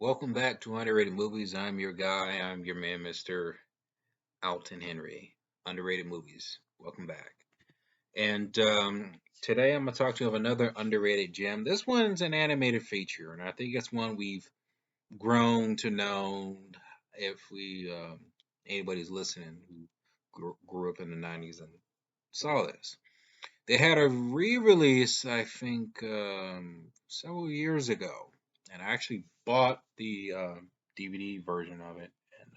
Welcome back to Underrated Movies. I'm your guy. I'm your man, Mr. Alton Henry. Underrated Movies. Welcome back. And today I'm going to talk to you of another underrated gem. This one's an animated feature, and I think it's one we've grown to know if anybody's listening who grew up in the 90s and saw this. They had a re-release, I think, several years ago, and I actually bought the DVD version of it, and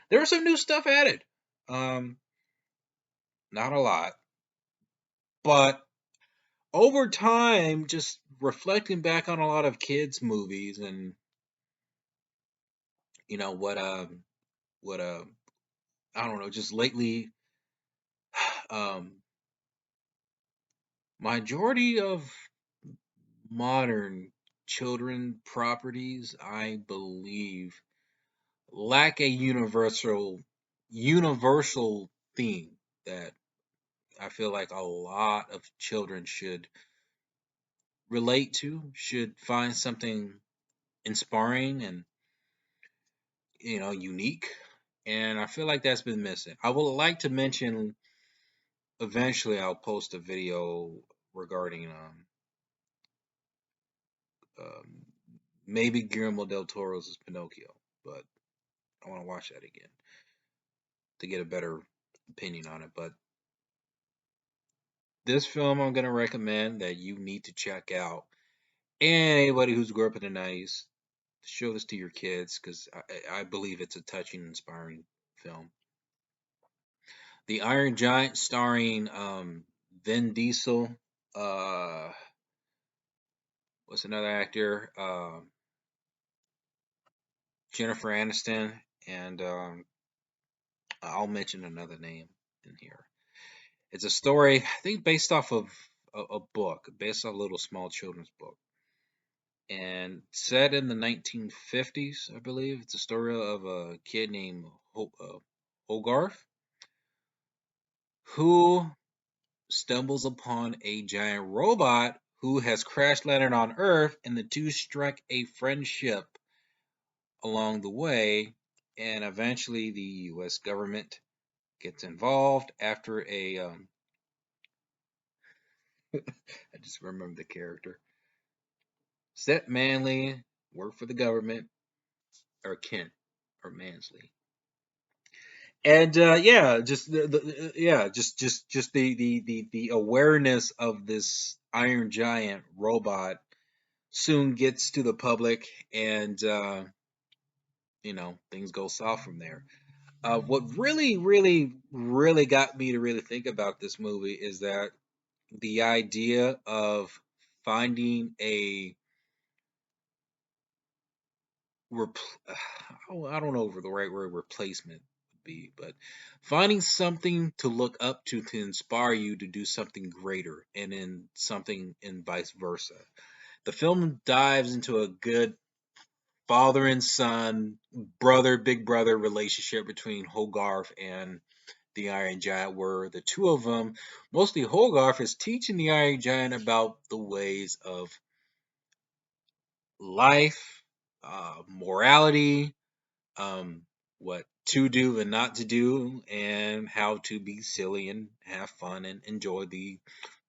there was some new stuff added. Um, Not a lot, but over time, just reflecting back on a lot of kids' movies, and you know what I don't know, just lately, um, majority of modern children properties, I believe lack a universal theme that I feel like a lot of children should relate to, should find something inspiring and unique. And I feel like that's been missing. I would like to mention eventually I'll post a video regarding um maybe Guillermo del Toro's Pinocchio, but I want to watch that again to get a better opinion on it. But this film I'm gonna recommend that you need to check out, and anybody who's grew up in the '90s, show this to your kids because I believe it's a touching, inspiring film. The Iron Giant, starring Vin Diesel. Uh, what's another actor? Jennifer Aniston, and I'll mention another name in here. It's a story, I think, based off of a book, based off a little small children's book and set in the 1950s, I believe. It's a story of a kid named Hogarth who stumbles upon a giant robot who has crash landed on Earth, and the two strike a friendship along the way. And eventually, the U.S. government gets involved after I just remember the character. Set Manley worked for the government, or Kent, or Mansley, and yeah, just yeah, just the awareness of this Iron Giant robot soon gets to the public, and things go south from there. What really got me to really think about this movie is that the idea of finding a I don't know if the right word replacement would be, but finding something to look up to inspire you to do something greater, and then something and vice versa. The film dives into a good father and son, big brother relationship between Hogarth and the Iron Giant, where the two of them, mostly Hogarth, is teaching the Iron Giant about the ways of life, morality, um, what to do and not to do, and how to be silly and have fun and enjoy the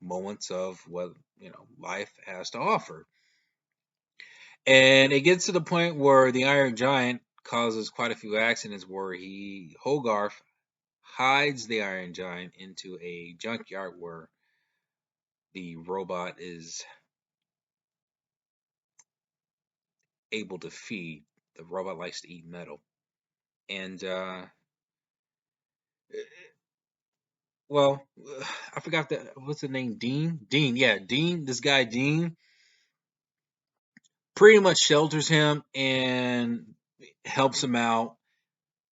moments of what life has to offer. And it gets to the point where the Iron Giant causes quite a few accidents where Hogarth hides the Iron Giant into a junkyard where the robot is able to feed. The robot likes to eat metal. And well, I forgot what's the name? Dean, yeah, Dean. This guy Dean pretty much shelters him and helps him out.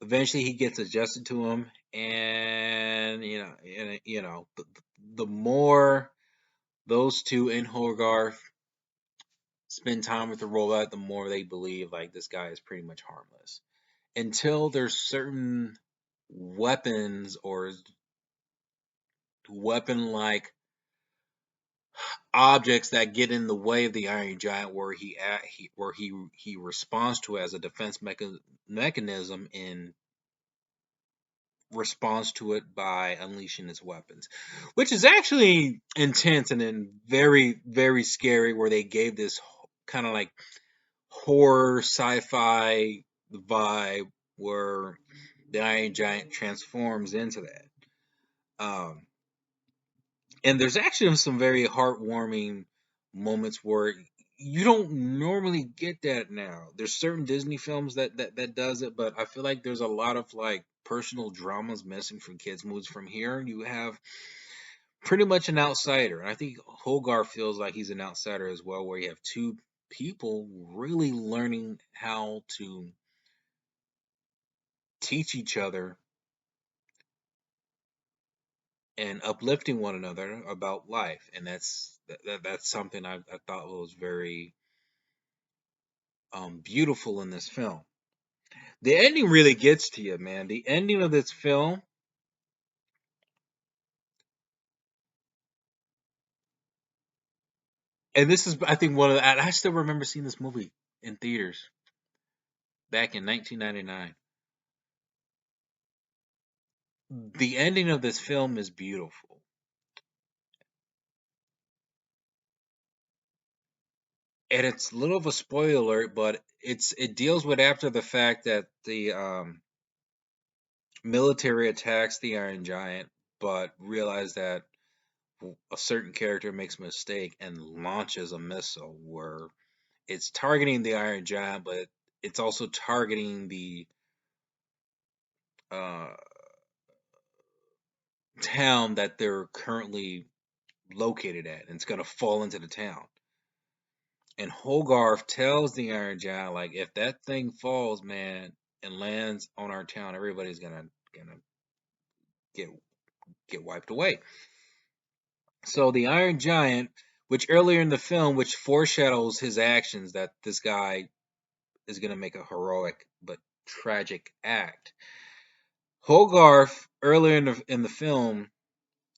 Eventually, he gets adjusted to him, and the more those two in Hogarth spend time with the robot, the more they believe like this guy is pretty much harmless. Until there's certain weapons or weapon like objects that get in the way of the Iron Giant, where he responds to it as a defense mechanism in response to it by unleashing his weapons, which is actually intense and then very very scary. Where they gave this kind of like horror sci-fi vibe, where the Iron Giant transforms into that. Um, and there's actually some very heartwarming moments where you don't normally get that now. There's certain Disney films that does it, but I feel like there's a lot of like personal dramas missing from kids movies. From here, you have pretty much an outsider, and I think Hogarth feels like he's an outsider as well, where you have two people really learning how to teach each other and uplifting one another about life, and that's something I thought was very beautiful in this film. The ending really gets to you, man. The ending of this film, and this is, I think, one of the, and I still remember seeing this movie in theaters back in 1999. The ending of this film is beautiful, and it's a little of a spoiler, but it deals with after the fact that the military attacks the Iron Giant, but realize that a certain character makes a mistake and launches a missile where it's targeting the Iron Giant, but it's also targeting the uh, town that they're currently located at, and it's gonna fall into the town. And Hogarth tells the Iron Giant, like, if that thing falls, man, and lands on our town, everybody's gonna get get wiped away. So the Iron Giant, which earlier in the film, which foreshadows his actions, that this guy is gonna make a heroic but tragic act. Hogarth earlier in the film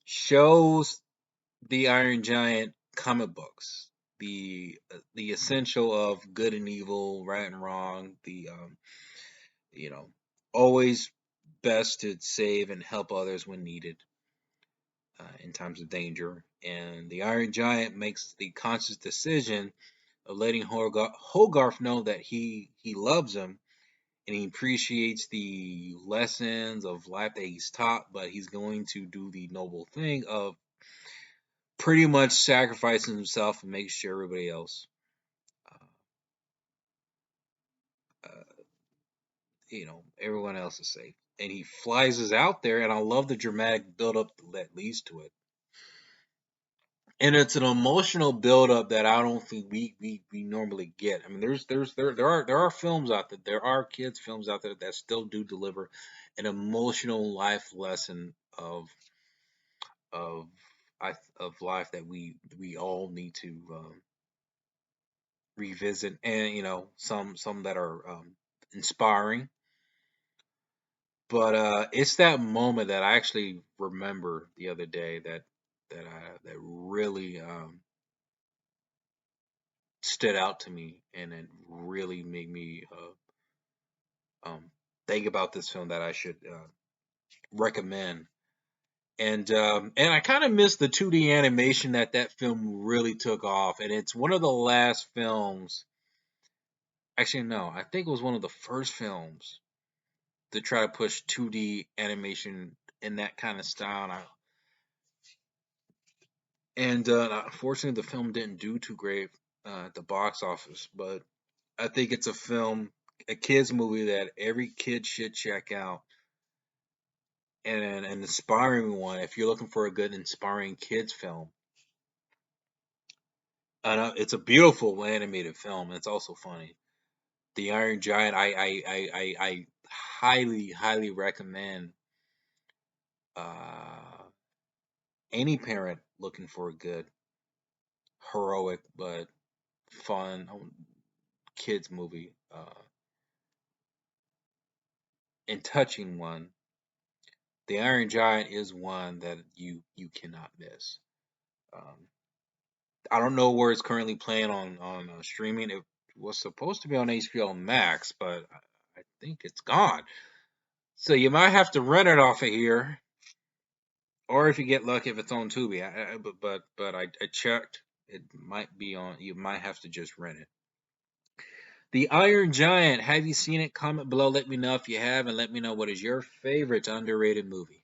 shows the Iron Giant comic books, the essential of good and evil, right and wrong, the you know always best to save and help others when needed in times of danger. And the Iron Giant makes the conscious decision of letting Hogarth know that he loves him and he appreciates the lessons of life that he's taught, but he's going to do the noble thing of pretty much sacrificing himself and making sure everybody else, uh, uh, everyone else is safe. And he flies us out there, and I love the dramatic buildup that leads to it. And it's an emotional buildup that I don't think we normally get. I mean, there are films out there, there are kids films out there that still do deliver an emotional life lesson of of life that we all need to revisit, and some that are inspiring. But it's that moment that I actually remember the other day that really stood out to me, and it really made me think about this film that I should recommend. And I kind of missed the 2D animation that film really took off, and it's one of the last films. Actually, no, I think it was one of the first films to try to push 2D animation in that kind of style. And unfortunately, the film didn't do too great at the box office. But I think it's a kids movie that every kid should check out, and an inspiring one if you're looking for a good inspiring kids film. It's a beautiful animated film, and it's also funny. The Iron Giant, I highly recommend uh, any parent looking for a good heroic but fun kids movie, and touching one. The Iron Giant is one that you cannot miss. Um, I don't know where it's currently playing on streaming. It was supposed to be on HBO Max, but I think it's gone. So you might have to rent it off of here, or if you get lucky, if it's on Tubi. But I checked. It might be on. You might have to just rent it. The Iron Giant. Have you seen it? Comment below. Let me know if you have, and let me know what is your favorite underrated movie.